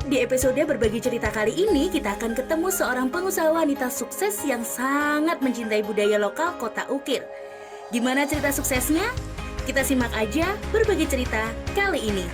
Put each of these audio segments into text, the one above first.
Di episode berbagi cerita kali ini, kita akan ketemu seorang pengusaha wanita sukses yang sangat mencintai budaya lokal Kota Ukir. Gimana cerita suksesnya? Kita simak aja berbagi cerita kali ini.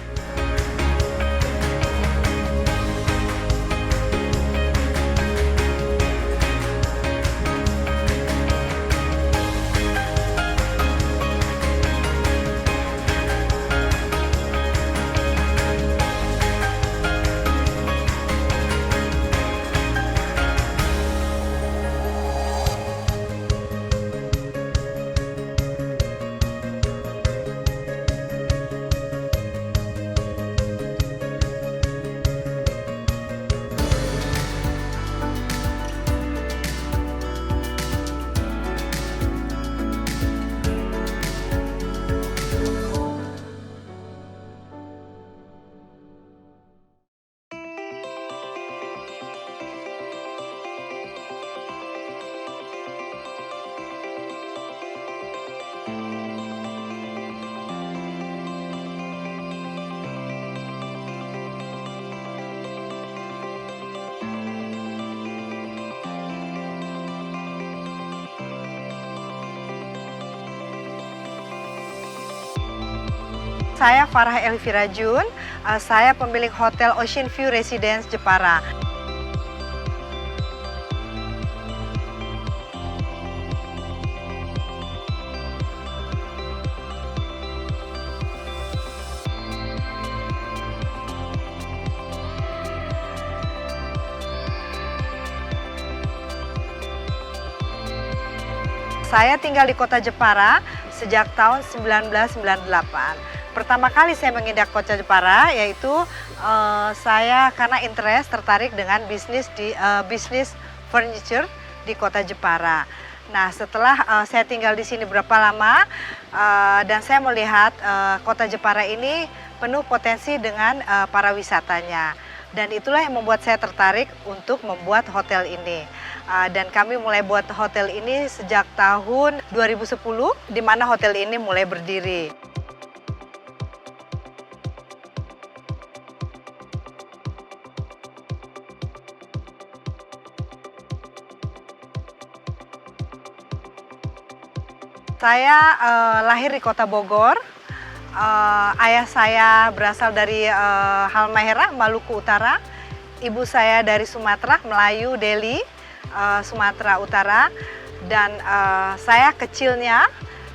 Saya Farah Elvira Jun, saya pemilik Hotel Ocean View Residence Jepara. Saya tinggal di kota Jepara sejak tahun 1998. Pertama kali saya menginjak kota Jepara yaitu saya karena interest tertarik dengan bisnis furniture di kota Jepara. Nah, setelah saya tinggal di sini berapa lama dan saya melihat kota Jepara ini penuh potensi dengan para wisatanya. Dan itulah yang membuat saya tertarik untuk membuat hotel ini. Dan kami mulai buat hotel ini sejak tahun 2010, di mana hotel ini mulai berdiri. Saya lahir di kota Bogor. Ayah saya berasal dari Halmahera, Maluku Utara. Ibu saya dari Sumatera, Melayu, Deli, Sumatera Utara. Dan saya kecilnya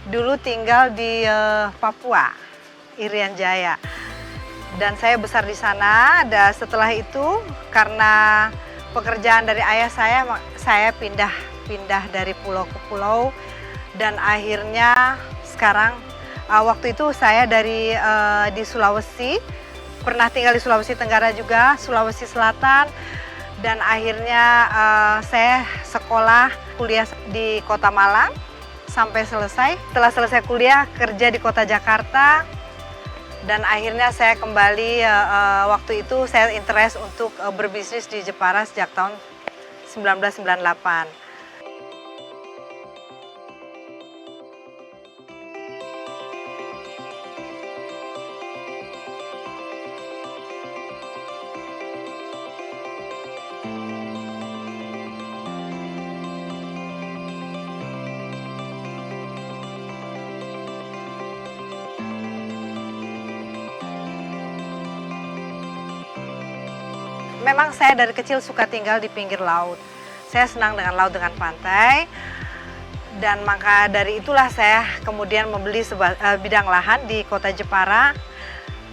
dulu tinggal di Papua, Irian Jaya. Dan saya besar di sana. Dan setelah itu karena pekerjaan dari ayah saya pindah dari pulau ke pulau. Dan akhirnya sekarang waktu itu saya di Sulawesi, pernah tinggal di Sulawesi Tenggara juga, Sulawesi Selatan, dan akhirnya saya sekolah kuliah di Kota Malang sampai selesai. Setelah selesai kuliah kerja di Kota Jakarta, dan akhirnya saya kembali waktu itu saya interest untuk berbisnis di Jepara sejak tahun 1998. Memang saya dari kecil suka tinggal di pinggir laut. Saya senang dengan laut, dengan pantai. Dan maka dari itulah saya kemudian membeli bidang lahan di kota Jepara.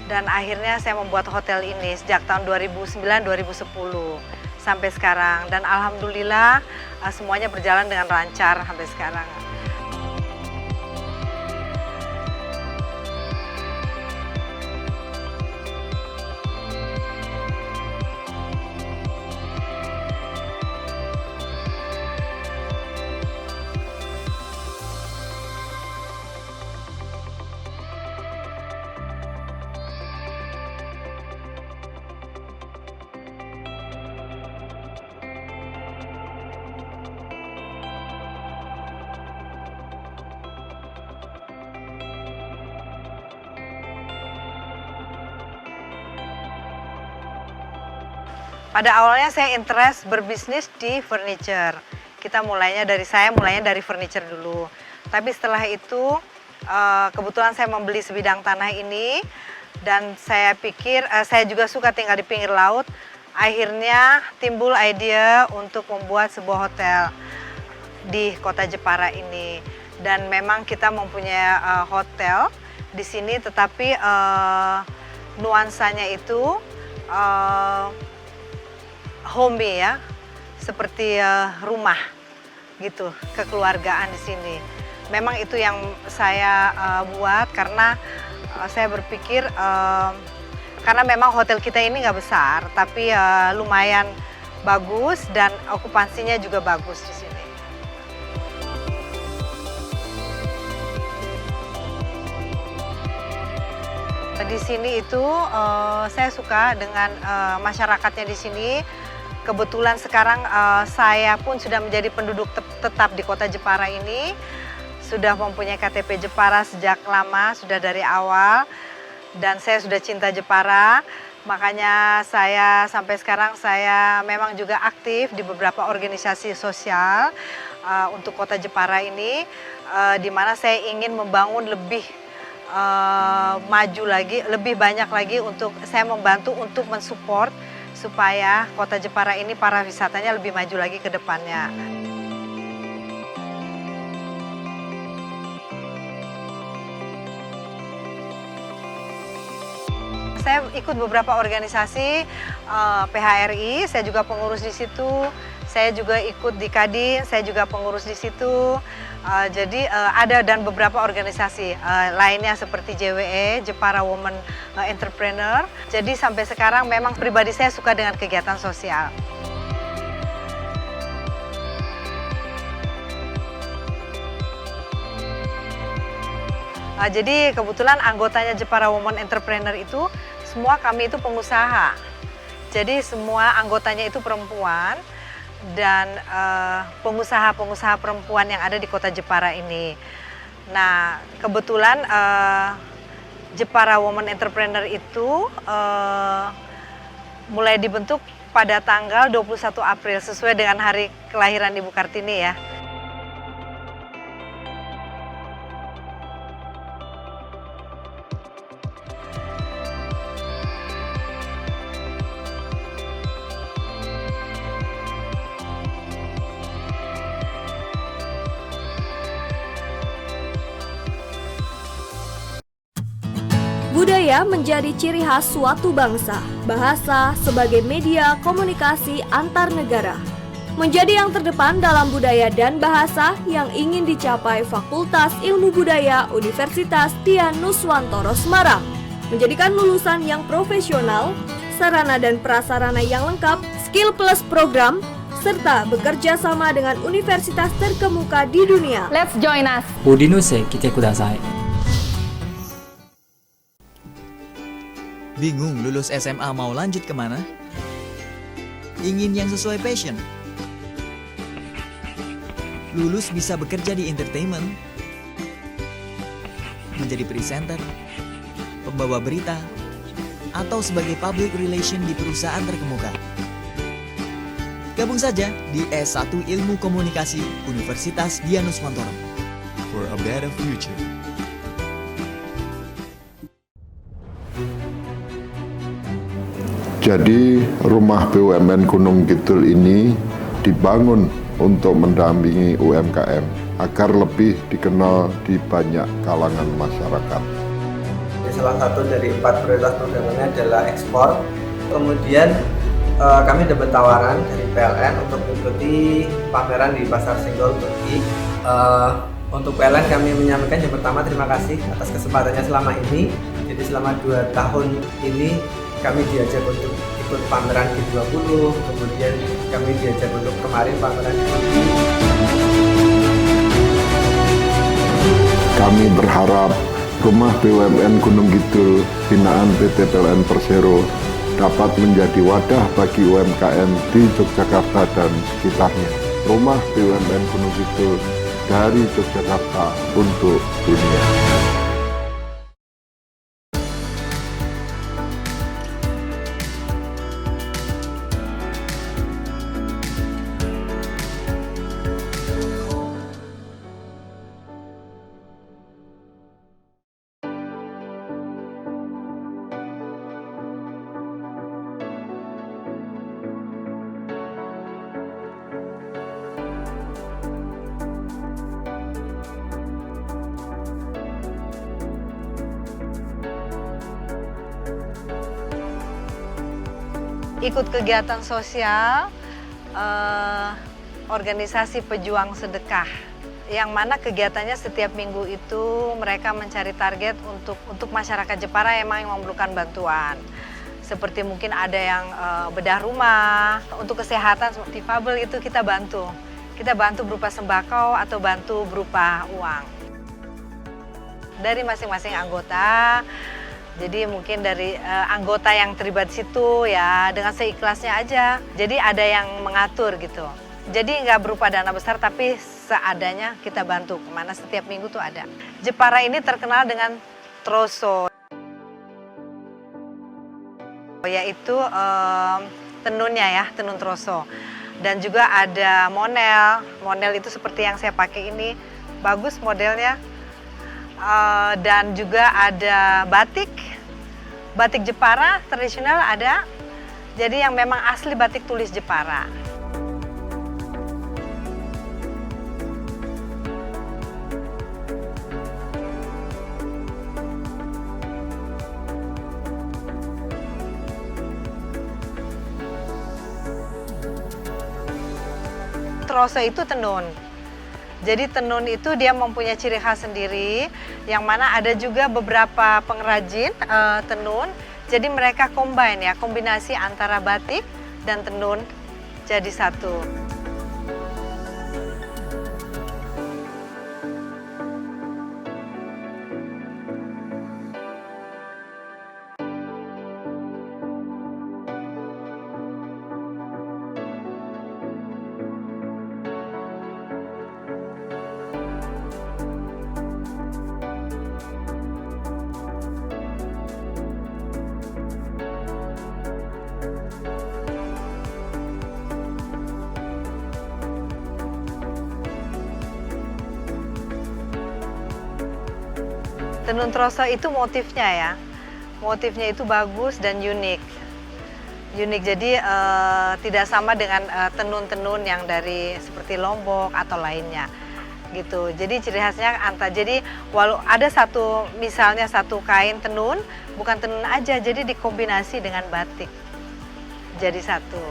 Dan akhirnya saya membuat hotel ini sejak tahun 2009-2010 sampai sekarang. Dan alhamdulillah semuanya berjalan dengan lancar sampai sekarang. Pada awalnya saya interest berbisnis di furniture. Saya mulainya dari furniture dulu. Tapi setelah itu kebetulan saya membeli sebidang tanah ini dan saya pikir saya juga suka tinggal di pinggir laut. Akhirnya timbul ide untuk membuat sebuah hotel di kota Jepara ini. Dan memang kita mempunyai hotel di sini, tetapi nuansanya itu homey ya, seperti rumah gitu, kekeluargaan di sini. Memang itu yang saya buat karena saya berpikir karena memang hotel kita ini nggak besar, tapi lumayan bagus dan okupansinya juga bagus di sini. Di sini itu saya suka dengan masyarakatnya di sini. Kebetulan sekarang saya pun sudah menjadi penduduk tetap di kota Jepara ini. Sudah mempunyai KTP Jepara sejak lama, sudah dari awal. Dan saya sudah cinta Jepara. Makanya saya sampai sekarang saya memang juga aktif di beberapa organisasi sosial untuk kota Jepara ini. Di mana saya ingin membangun lebih maju lagi, lebih banyak lagi untuk saya membantu untuk mensupport supaya kota Jepara ini para wisatanya lebih maju lagi ke depannya. Saya ikut beberapa organisasi PHRI, saya juga pengurus di situ. Saya juga ikut di Kadin, saya juga pengurus di situ. Jadi ada dan beberapa organisasi lainnya seperti JWE, Jepara Women Entrepreneur. Jadi sampai sekarang memang pribadi saya suka dengan kegiatan sosial. Jadi kebetulan anggotanya Jepara Women Entrepreneur itu semua kami itu pengusaha. Jadi semua anggotanya itu perempuan. Dan pengusaha-pengusaha perempuan yang ada di kota Jepara ini. Nah, kebetulan Jepara Women Entrepreneur itu mulai dibentuk pada tanggal 21 April sesuai dengan hari kelahiran Ibu Kartini ya. Budaya menjadi ciri khas suatu bangsa. Bahasa sebagai media komunikasi antar negara menjadi yang terdepan dalam budaya dan bahasa yang ingin dicapai Fakultas Ilmu Budaya Universitas Dian Nuswantoro Semarang. Menjadikan lulusan yang profesional, sarana dan prasarana yang lengkap, skill plus program, serta bekerja sama dengan universitas terkemuka di dunia. Let's join us. Odinuse kite kudasai. Bingung lulus SMA mau lanjut kemana? Ingin yang sesuai passion? Lulus bisa bekerja di entertainment, menjadi presenter, pembawa berita, atau sebagai public relation di perusahaan terkemuka. Gabung saja di S1 Ilmu Komunikasi Universitas Dian Nuswantoro. For a better future. Jadi rumah BUMN Gunung Kidul ini dibangun untuk mendampingi UMKM agar lebih dikenal di banyak kalangan masyarakat. Salah satu dari 4 prioritas programnya adalah ekspor. Kemudian kami dapat tawaran dari PLN untuk mengikuti pameran di Pasar Senggol Turki. Untuk PLN kami menyampaikan yang pertama terima kasih atas kesempatannya selama ini. Jadi selama 2 tahun ini kami diajak untuk ikut pameran G20, kemudian kami diajak untuk kemarin pameran di Turki. Kami berharap rumah BUMN Gunung Kidul binaan PT PLN Persero dapat menjadi wadah bagi UMKM di Yogyakarta dan sekitarnya. Rumah BUMN Gunung Kidul dari Yogyakarta untuk dunia. ikut kegiatan sosial organisasi pejuang sedekah, yang mana kegiatannya setiap minggu itu mereka mencari target untuk masyarakat Jepara yang memerlukan bantuan. Seperti mungkin ada yang bedah rumah, untuk kesehatan difabel itu kita bantu. Kita bantu berupa sembako atau bantu berupa uang. Dari masing-masing anggota, jadi mungkin dari anggota yang terlibat di situ ya dengan seikhlasnya aja. Jadi ada yang mengatur gitu. Jadi nggak berupa dana besar tapi seadanya kita bantu. Kemana setiap minggu tuh ada. Jepara ini terkenal dengan troso, yaitu tenunnya ya, tenun troso. Dan juga ada monel. Monel itu seperti yang saya pakai ini, bagus modelnya. Dan juga ada batik Jepara tradisional ada. Jadi yang memang asli batik tulis Jepara. Troso itu tenun. Jadi tenun itu dia mempunyai ciri khas sendiri, yang mana ada juga beberapa pengrajin tenun. Jadi mereka combine ya, kombinasi antara batik dan tenun jadi satu. Tenun troso itu motifnya ya, motifnya itu bagus dan unik. Jadi tidak sama dengan tenun-tenun yang dari seperti Lombok atau lainnya gitu. Jadi ciri khasnya jadi walau ada misalnya satu kain tenun, bukan tenun aja, jadi dikombinasi dengan batik jadi satu.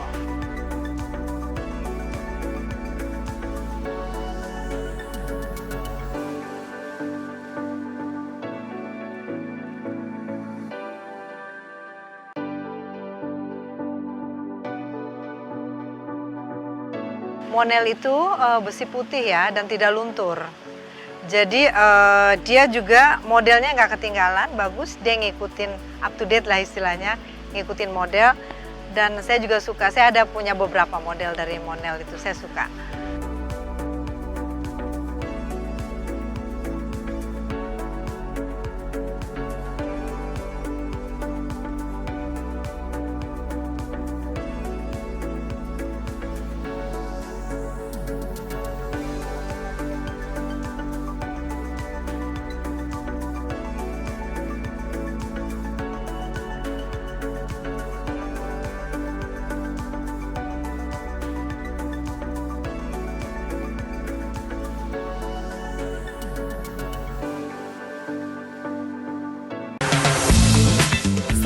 Monel itu besi putih ya dan tidak luntur. Jadi dia juga modelnya nggak ketinggalan, bagus. Dia ngikutin up to date lah istilahnya, ngikutin model. Dan saya juga suka, saya ada punya beberapa model dari Monel itu, saya suka.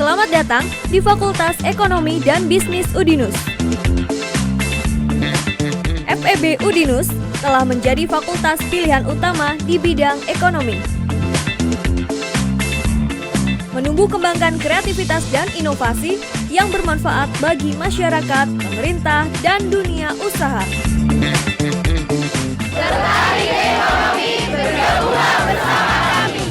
Selamat datang di Fakultas Ekonomi dan Bisnis Udinus. FEB Udinus telah menjadi fakultas pilihan utama di bidang ekonomi. Menumbuh kembangkan kreativitas dan inovasi yang bermanfaat bagi masyarakat, pemerintah, dan dunia usaha. Tertarik ekonomi, bergabunglah bersama kami.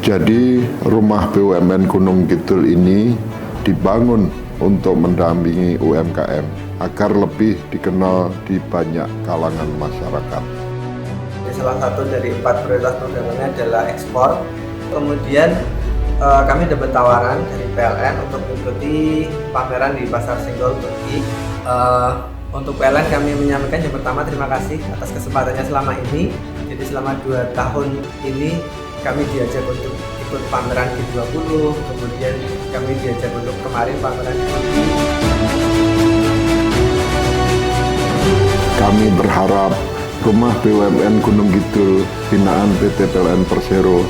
Jadi rumah BUMN Gunung Kidul ini dibangun untuk mendampingi UMKM agar lebih dikenal di banyak kalangan masyarakat. Salah satu dari 4 prioritas programnya adalah ekspor. Kemudian kami dapat tawaran dari PLN untuk mengikuti pameran di Pasar Senggol Turki. Untuk PLN kami menyampaikan yang pertama terima kasih atas kesempatannya selama ini. Jadi selama 2 tahun ini kami diajak untuk ikut pameran G20, kemudian kami diajak untuk kemarin pameran di Turki. Kami berharap rumah BUMN Gunung Kidul binaan PT PLN Persero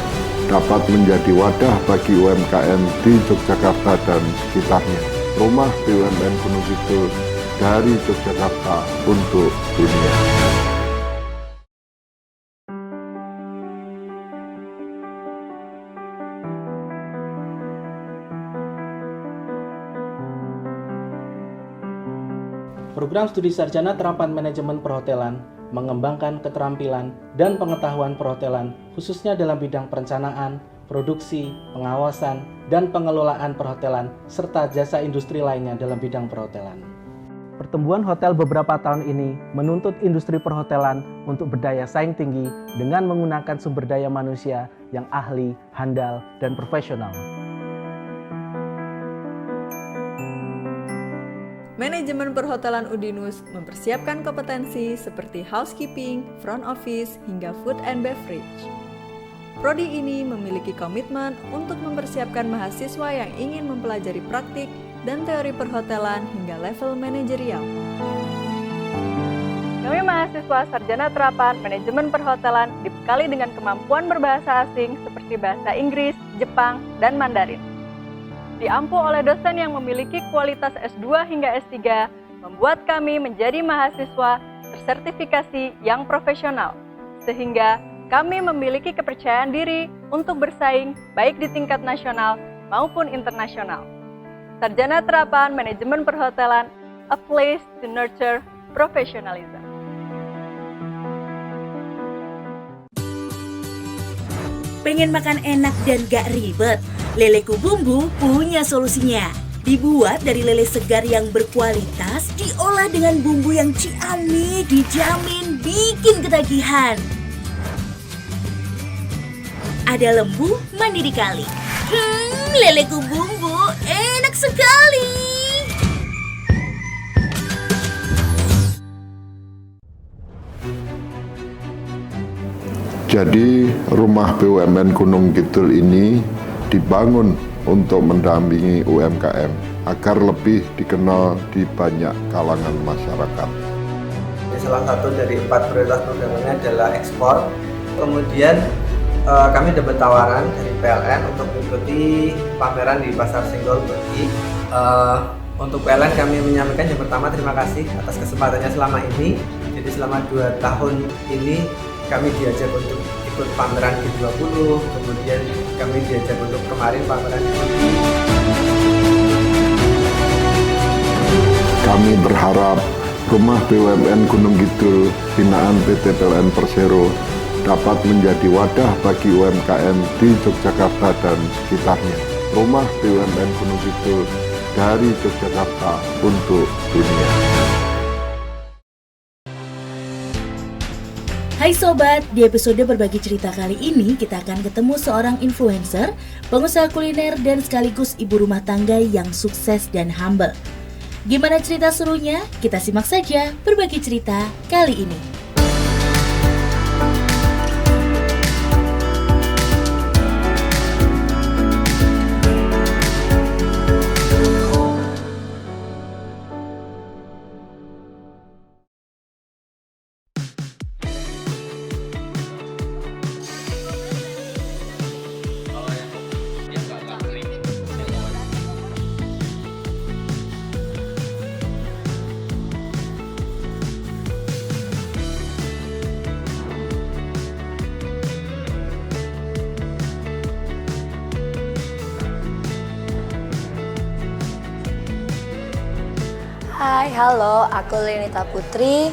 dapat menjadi wadah bagi UMKM di Yogyakarta dan sekitarnya. Rumah BUMN Gunung Kidul dari Yogyakarta untuk dunia. Program Studi Sarjana Terapan Manajemen Perhotelan mengembangkan keterampilan dan pengetahuan perhotelan khususnya dalam bidang perencanaan, produksi, pengawasan, dan pengelolaan perhotelan serta jasa industri lainnya dalam bidang perhotelan. Pertumbuhan hotel beberapa tahun ini menuntut industri perhotelan untuk berdaya saing tinggi dengan menggunakan sumber daya manusia yang ahli, handal, dan profesional. Manajemen Perhotelan Udinus mempersiapkan kompetensi seperti housekeeping, front office, hingga food and beverage. Prodi ini memiliki komitmen untuk mempersiapkan mahasiswa yang ingin mempelajari praktik dan teori perhotelan hingga level manajerial. Kami mahasiswa Sarjana Terapan Manajemen Perhotelan dibekali dengan kemampuan berbahasa asing seperti bahasa Inggris, Jepang, dan Mandarin. Diampu oleh dosen yang memiliki kualitas S2 hingga S3, membuat kami menjadi mahasiswa tersertifikasi yang profesional, sehingga kami memiliki kepercayaan diri untuk bersaing baik di tingkat nasional maupun internasional. Sarjana Terapan Manajemen Perhotelan, a place to nurture professionalism. Pengen makan enak dan gak ribet? Leleku Bumbu punya solusinya. Dibuat dari lele segar yang berkualitas, diolah dengan bumbu yang ciamik, dijamin bikin ketagihan. Ada lembu mandi di kali. Leleku Bumbu enak sekali. Jadi rumah BUMN Gunung Kidul ini dibangun untuk mendampingi UMKM agar lebih dikenal di banyak kalangan masyarakat. Salah satu dari 4 prioritas programnya adalah ekspor. Kemudian kami dapat tawaran dari PLN untuk mengikuti pameran di Pasar Senggol Turki. Untuk PLN kami menyampaikan yang pertama terima kasih atas kesempatannya selama ini. Jadi selama 2 tahun ini kami diajak untuk ikut pameran G20, kemudian kami diajak untuk kemarin pameran di Turki. Kami berharap rumah BUMN Gunung Kidul binaan PT PLN Persero dapat menjadi wadah bagi UMKM di Yogyakarta dan sekitarnya. Rumah BUMN Gunung Kidul dari Yogyakarta untuk dunia. Hai Sobat, di episode berbagi cerita kali ini kita akan ketemu seorang influencer, pengusaha kuliner dan sekaligus ibu rumah tangga yang sukses dan humble. Gimana cerita serunya? Kita simak saja berbagi cerita kali ini. Hai, halo, aku Lenita Putri,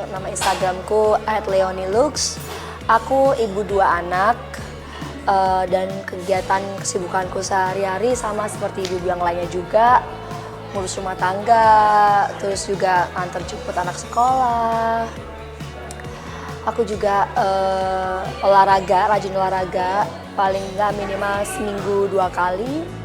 nama Instagramku @leonilux. Aku ibu 2 anak, dan kegiatan kesibukanku sehari-hari sama seperti ibu yang lainnya juga, ngurus rumah tangga, terus juga antar jemput anak sekolah. Aku juga olahraga, rajin olahraga, paling nggak minimal seminggu 2 kali.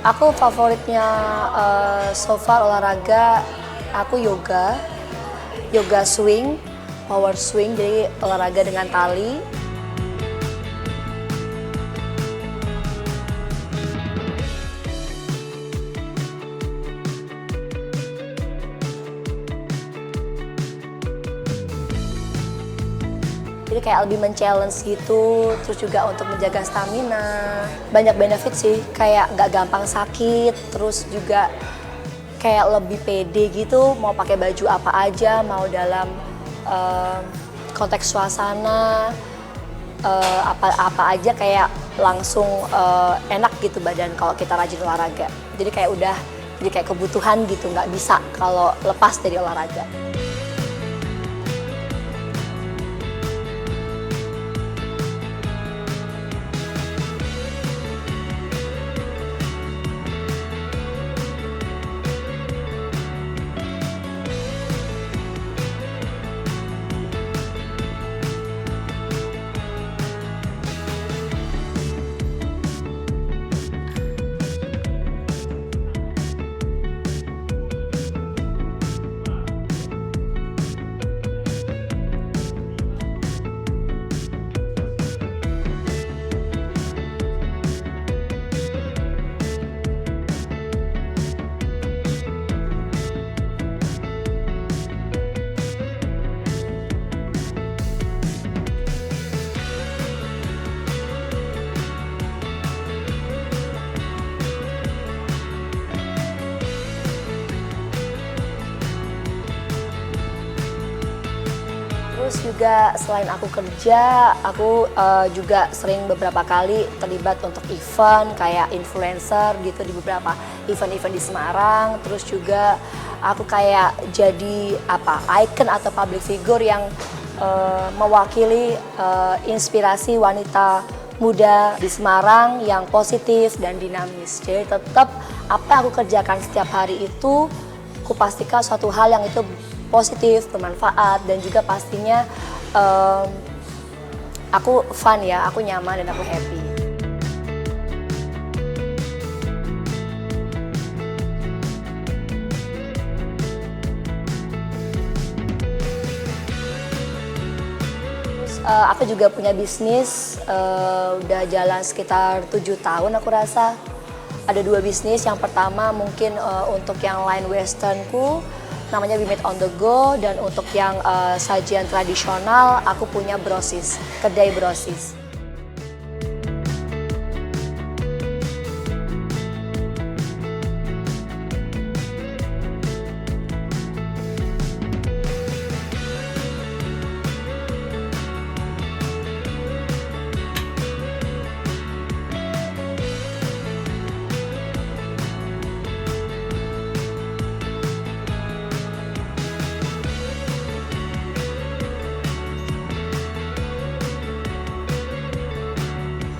Aku favoritnya so far olahraga, aku yoga swing, power swing, jadi olahraga dengan tali. Jadi kayak lebih men-challenge gitu, terus juga untuk menjaga stamina. Banyak benefit sih, kayak nggak gampang sakit, terus juga kayak lebih pede gitu, mau pakai baju apa aja, mau dalam konteks suasana, apa aja kayak langsung enak gitu badan kalau kita rajin olahraga. Jadi kayak udah, jadi kayak kebutuhan gitu, nggak bisa kalau lepas dari olahraga. Terus juga selain aku kerja, aku juga sering beberapa kali terlibat untuk event kayak influencer gitu di beberapa event-event di Semarang. Terus juga aku kayak jadi icon atau public figure yang mewakili inspirasi wanita muda di Semarang yang positif dan dinamis. Jadi tetap apa yang aku kerjakan setiap hari itu, aku pastikan suatu hal yang itu positif, bermanfaat, dan juga pastinya aku fun ya, aku nyaman dan aku happy. Terus aku juga punya bisnis, udah jalan sekitar 7 tahun aku rasa. Ada 2 bisnis, yang pertama mungkin untuk yang line westernku, namanya We Meet on the Go, dan untuk yang sajian tradisional aku punya brosis, kedai brosis.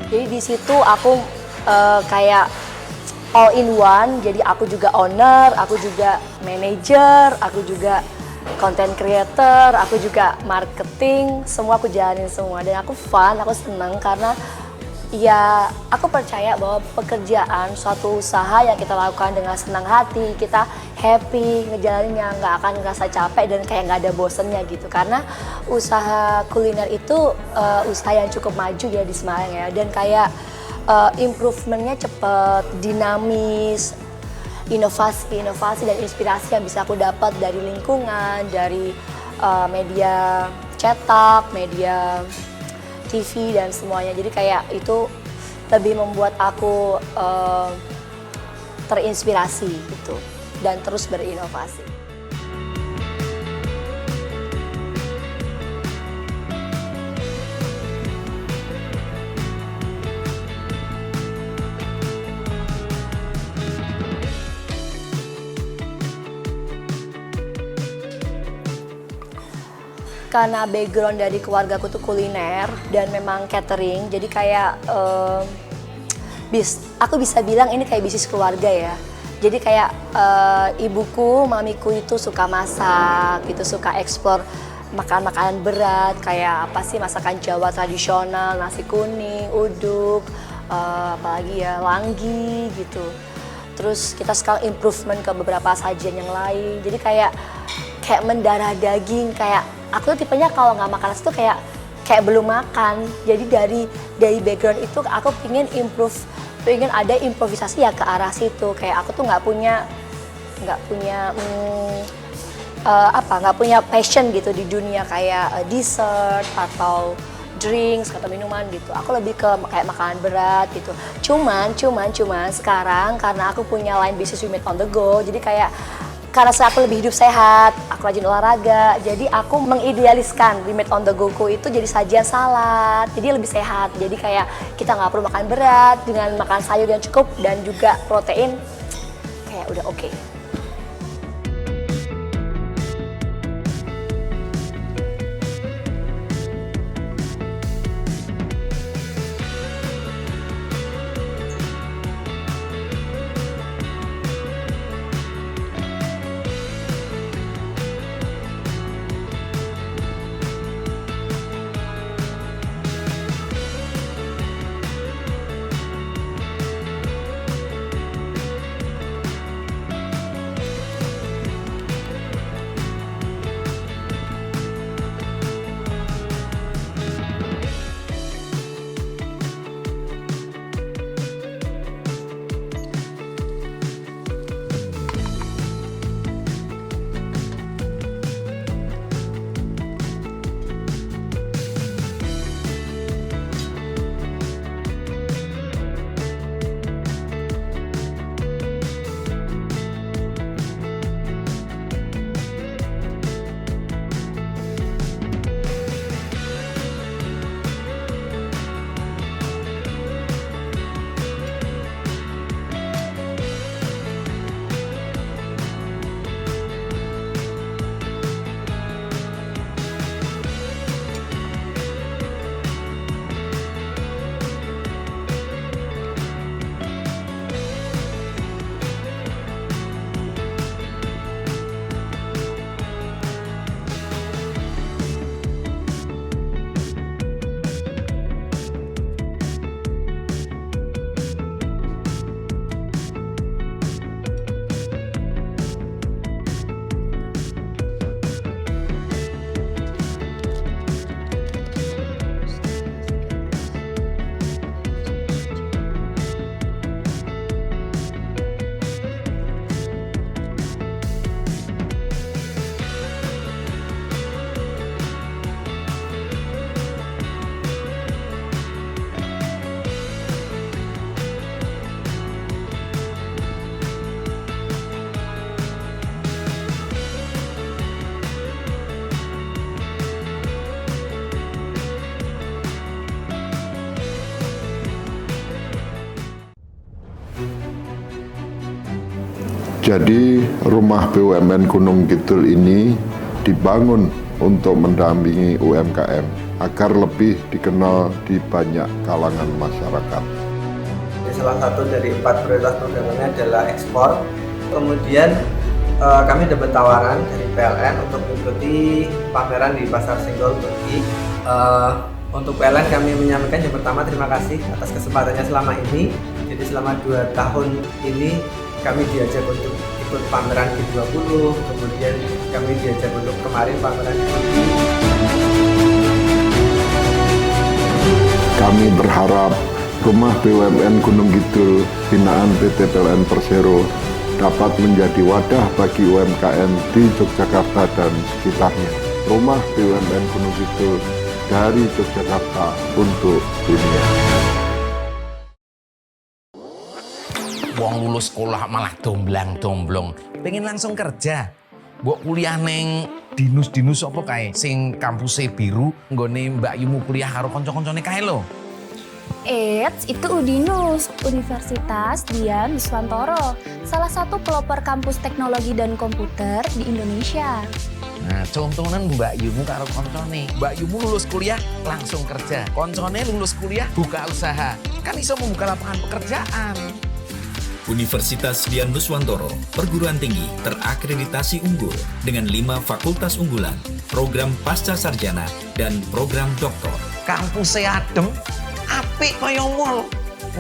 Jadi di situ aku kayak all in one, jadi aku juga owner, aku juga manager, aku juga content creator, aku juga marketing, semua aku jalanin semua. Dan aku fun, aku seneng karena ya aku percaya bahwa pekerjaan, suatu usaha yang kita lakukan dengan senang hati, kita happy ngejalaninnya, nggak akan ngerasa capek dan kayak nggak ada bosennya gitu. Karena usaha kuliner itu usaha yang cukup maju ya di Semarang ya, dan kayak improvementnya cepet, dinamis, inovasi dan inspirasi yang bisa aku dapat dari lingkungan, dari media cetak, media TV dan semuanya. Jadi kayak itu lebih membuat aku terinspirasi gitu dan terus berinovasi. Karena background dari keluargaku tuh kuliner dan memang catering, jadi kayak aku bisa bilang ini kayak bisnis keluarga ya. Jadi kayak ibuku, mamiku itu suka masak gitu, suka eksplor makanan berat kayak apa sih, masakan Jawa tradisional, nasi kuning, uduk, apalagi ya langgi gitu. terus kita sekarang improvement ke beberapa sajian yang lain. Jadi kayak mendarah daging, kayak aku tuh tipenya kalau nggak makan nasi tuh kayak belum makan. Jadi dari background itu aku pengen ada improvisasi ya ke arah situ. Kayak aku tuh nggak punya passion gitu di dunia kayak dessert atau drinks atau minuman gitu. Aku lebih ke kayak makanan berat gitu. Cuman sekarang karena aku punya line bisnis We Made on the Go, jadi kayak karena aku lebih hidup sehat, aku rajin olahraga, jadi aku mengidealiskan We Made on the Go itu jadi sajian salad, jadi lebih sehat. Jadi kayak kita nggak perlu makan berat, dengan makan sayur yang cukup dan juga protein, kayak udah oke. Jadi rumah BUMN Gunung Kidul ini dibangun untuk mendampingi UMKM agar lebih dikenal di banyak kalangan masyarakat. Salah satu dari 4 prioritas programnya adalah ekspor. Kemudian kami dapat tawaran dari PLN untuk mengikuti pameran di Pasar Senggol Turki. Untuk PLN kami menyampaikan yang pertama terima kasih atas kesempatannya selama ini. Jadi selama 2 tahun ini kami diajak untuk ikut pameran G20, kemudian kami diajak untuk kemarin pameran di Turki. Kami berharap rumah BUMN Gunung Kidul binaan PT PLN Persero dapat menjadi wadah bagi UMKM di Yogyakarta dan sekitarnya. Rumah BUMN Gunung Kidul dari Yogyakarta untuk dunia. Wong lulus sekolah malah domblang-domblong, pengen langsung kerja. Mbok kuliah neng dinus apa kae sing kampuse biru nggone Mbak Yumu kuliah karo kanca-kancane kae lho. Itu Udinus, Universitas Dian Wiswantoro, salah satu pelopor kampus teknologi dan komputer di Indonesia. Nah, contohnya Mbak Yumu karo koncone. Mbak Yumu lulus kuliah langsung kerja. Koncone lulus kuliah buka usaha. Kan iso membuka lapangan pekerjaan. Universitas Dian Wiswantoro, perguruan tinggi terakreditasi unggul dengan 5 fakultas unggulan, program pasca sarjana, dan program doktor. Kampusnya adem, apik kaya mall.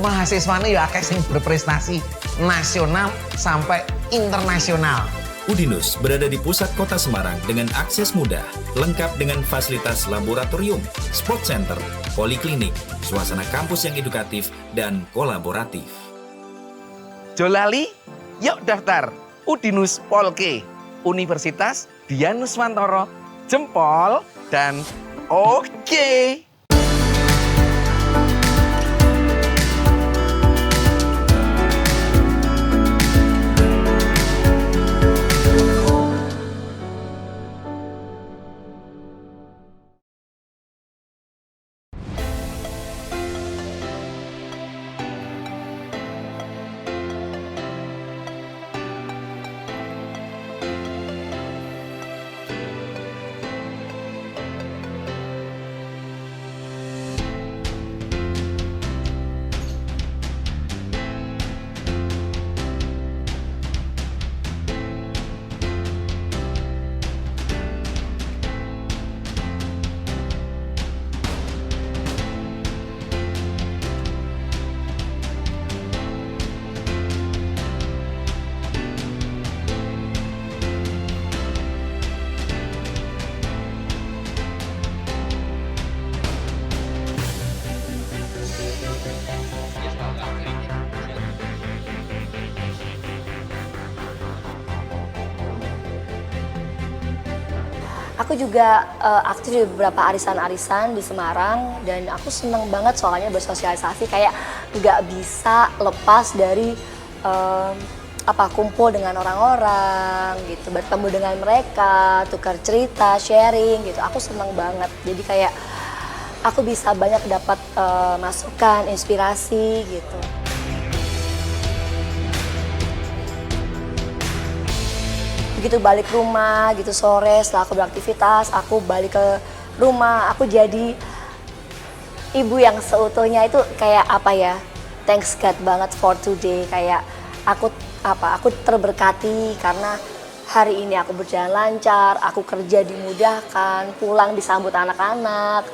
Mahasiswane ya akeh sing berprestasi. nasional sampai internasional. Udinus berada di pusat kota Semarang dengan akses mudah, lengkap dengan fasilitas laboratorium, sport center, poliklinik, suasana kampus yang edukatif dan kolaboratif. Jolali, yuk daftar Udinus Polke, Universitas Dian Nuswantoro, jempol dan oke. Aku juga aktif di beberapa arisan-arisan di Semarang dan aku seneng banget soalnya bersosialisasi, kayak nggak bisa lepas dari kumpul dengan orang-orang gitu, bertemu dengan mereka, tukar cerita, sharing gitu. Aku seneng banget. Jadi kayak aku bisa banyak dapat masukan, inspirasi gitu. Begitu balik rumah gitu sore setelah aku beraktivitas, aku balik ke rumah, aku jadi ibu yang seutuhnya. Itu kayak apa ya, thanks God banget for today. Kayak aku terberkati karena hari ini aku berjalan lancar, aku kerja dimudahkan, pulang disambut anak-anak.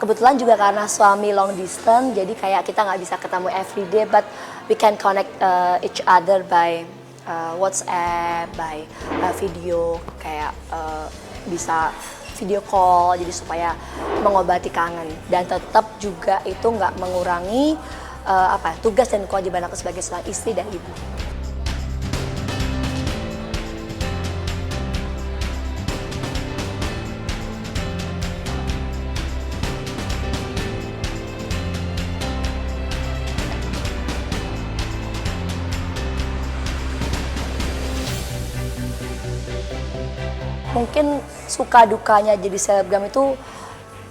Kebetulan juga karena suami long distance, jadi kayak kita nggak bisa ketemu everyday, but we can connect each other by WhatsApp, by video, kayak bisa video call, jadi supaya mengobati kangen. Dan tetap juga itu nggak mengurangi tugas dan kewajiban aku sebagai seorang istri dan ibu. Mungkin suka dukanya jadi selebgram itu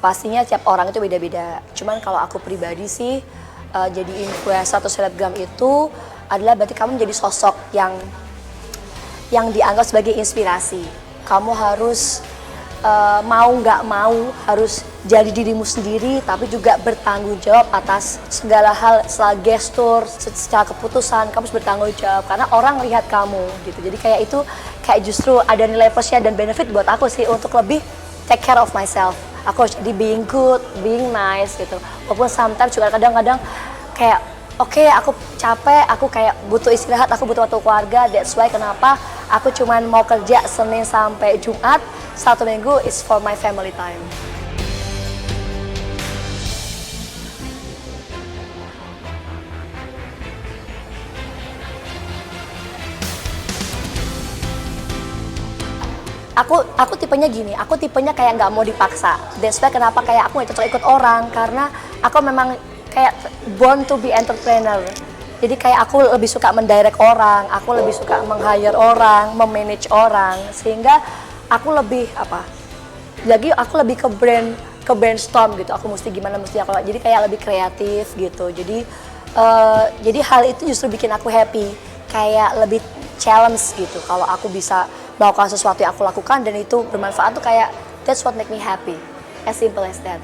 pastinya tiap orang itu beda-beda. Cuman kalau aku pribadi sih jadi influencer atau selebgram itu adalah berarti kamu menjadi sosok yang dianggap sebagai inspirasi. Kamu harus mau nggak mau harus jadi dirimu sendiri, tapi juga bertanggung jawab atas segala hal, secara gestur, secara keputusan kamu harus bertanggung jawab karena orang lihat kamu gitu. Jadi kayak itu kayak justru ada nilai plusnya dan benefit buat aku sih untuk lebih take care of myself. Aku harus jadi being good, being nice gitu. Walaupun sometimes juga kadang-kadang kayak oke, aku capek, aku kayak butuh istirahat, aku butuh waktu keluarga. That's why kenapa aku cuman mau kerja Senin sampai Jumat, Sabtu Minggu is for my family time. Aku tipenya gini, aku tipenya kayak nggak mau dipaksa. That's why kenapa kayak aku nggak cocok ikut orang, karena aku memang kayak born to be entrepreneur. Jadi kayak aku lebih suka mendirect orang, aku lebih suka meng-hire orang, memanage orang, sehingga aku lebih aku lebih ke brainstorm gitu. Aku mesti gimana, jadi kayak lebih kreatif gitu. Jadi hal itu justru bikin aku happy, kayak lebih challenge gitu. Kalau aku bisa melakukan sesuatu yang aku lakukan dan itu bermanfaat tuh kayak that's what make me happy. As simple as that.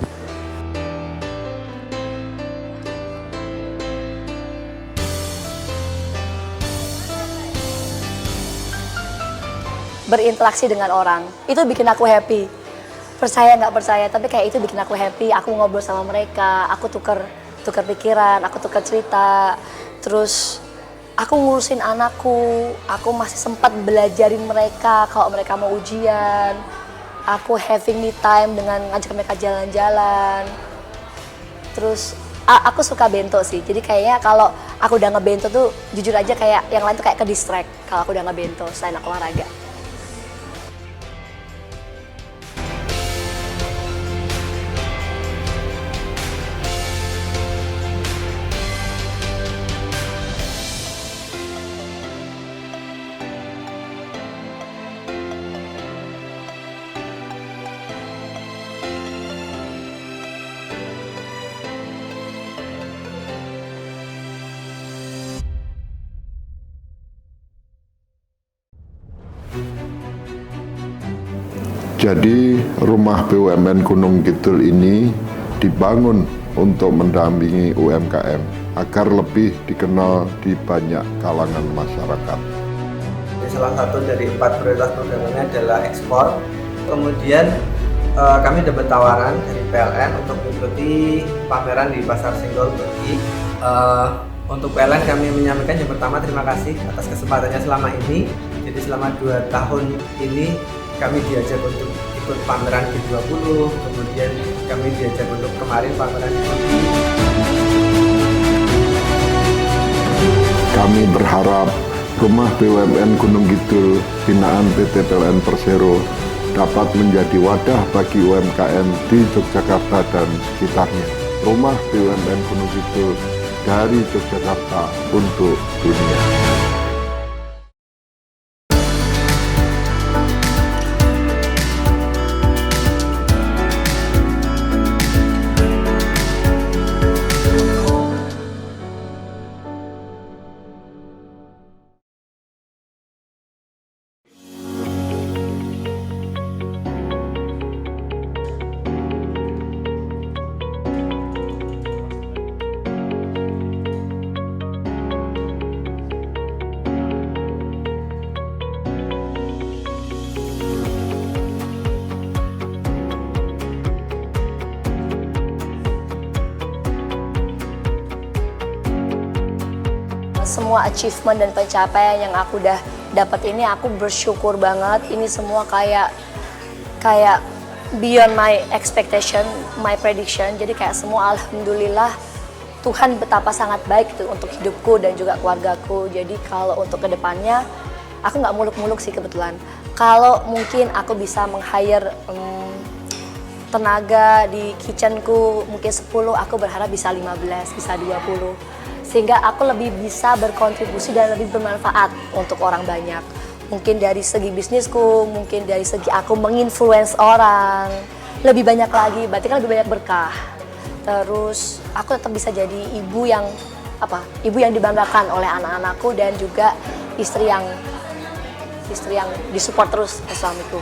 Berinteraksi dengan orang, itu bikin aku happy. Percaya nggak percaya, tapi kayak itu bikin aku happy. Aku ngobrol sama mereka, aku tukar pikiran, aku tukar cerita. Terus aku ngurusin anakku, aku masih sempat belajarin mereka kalau mereka mau ujian. Aku having me time dengan ngajak mereka jalan-jalan. Terus aku suka bento sih, jadi kayaknya kalau aku udah ngebento tuh jujur aja kayak yang lain tuh kayak ke distract kalau aku udah ngebento selain aku olahraga. Jadi rumah BUMN Gunung Kidul ini dibangun untuk mendampingi UMKM agar lebih dikenal di banyak kalangan masyarakat. Salah satu dari 4 prioritas programnya adalah ekspor. Kemudian kami dapat tawaran dari PLN untuk mengikuti pameran di Pasar Senggol Turki. Untuk PLN kami menyampaikan yang pertama terima kasih atas kesempatannya selama ini. Jadi selama 2 tahun ini kami diajak untuk ikut pameran G20, kemudian kami diajak untuk kemarin pameran di Turki. Kami berharap rumah BUMN Gunung Kidul binaan PT PLN Persero dapat menjadi wadah bagi UMKM di Yogyakarta dan sekitarnya. Rumah BUMN Gunung Kidul dari Yogyakarta untuk dunia. Semua achievement dan pencapaian yang aku udah dapat ini aku bersyukur banget. Ini semua kayak beyond my expectation, my prediction. Jadi kayak semua alhamdulillah Tuhan betapa sangat baik itu untuk hidupku dan juga keluargaku. Jadi kalau untuk kedepannya aku nggak muluk-muluk sih kebetulan. Kalau mungkin aku bisa meng-hire tenaga di kitchenku mungkin 10, aku berharap bisa 15, bisa 20. Sehingga aku lebih bisa berkontribusi dan lebih bermanfaat untuk orang banyak. Mungkin dari segi bisnisku, mungkin dari segi aku menginfluence orang, lebih banyak lagi, berarti kan lebih banyak berkah. Terus aku tetap bisa jadi ibu yang dibanggakan oleh anak-anakku dan juga istri yang disupport terus oleh suamiku.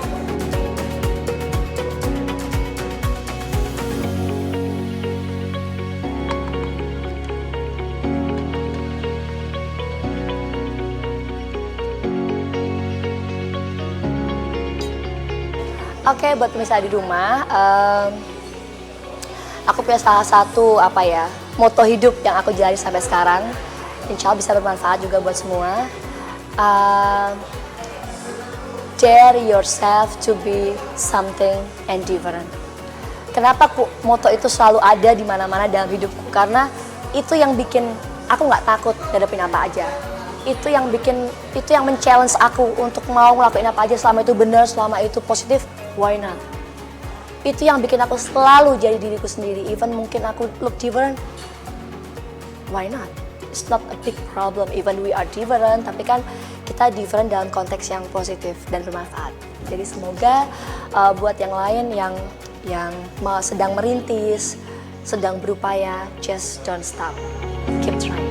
Oke, buat pemirsa di rumah, aku punya salah satu moto hidup yang aku jalani sampai sekarang. Insya Allah bisa bermanfaat juga buat semua. Dare yourself to be something and different. Kenapa moto itu selalu ada di mana-mana dalam hidupku? Karena itu yang bikin aku nggak takut ngadepin apa aja. Itu yang men-challenge aku untuk mau ngelakuin apa aja selama itu benar, selama itu positif. Why not? Itu yang bikin aku selalu jadi diriku sendiri. Even mungkin aku look different, why not? It's not a big problem. Even we are different, tapi kan kita different dalam konteks yang positif dan bermanfaat. Jadi semoga buat yang lain yang sedang merintis, sedang berupaya, just don't stop, keep trying.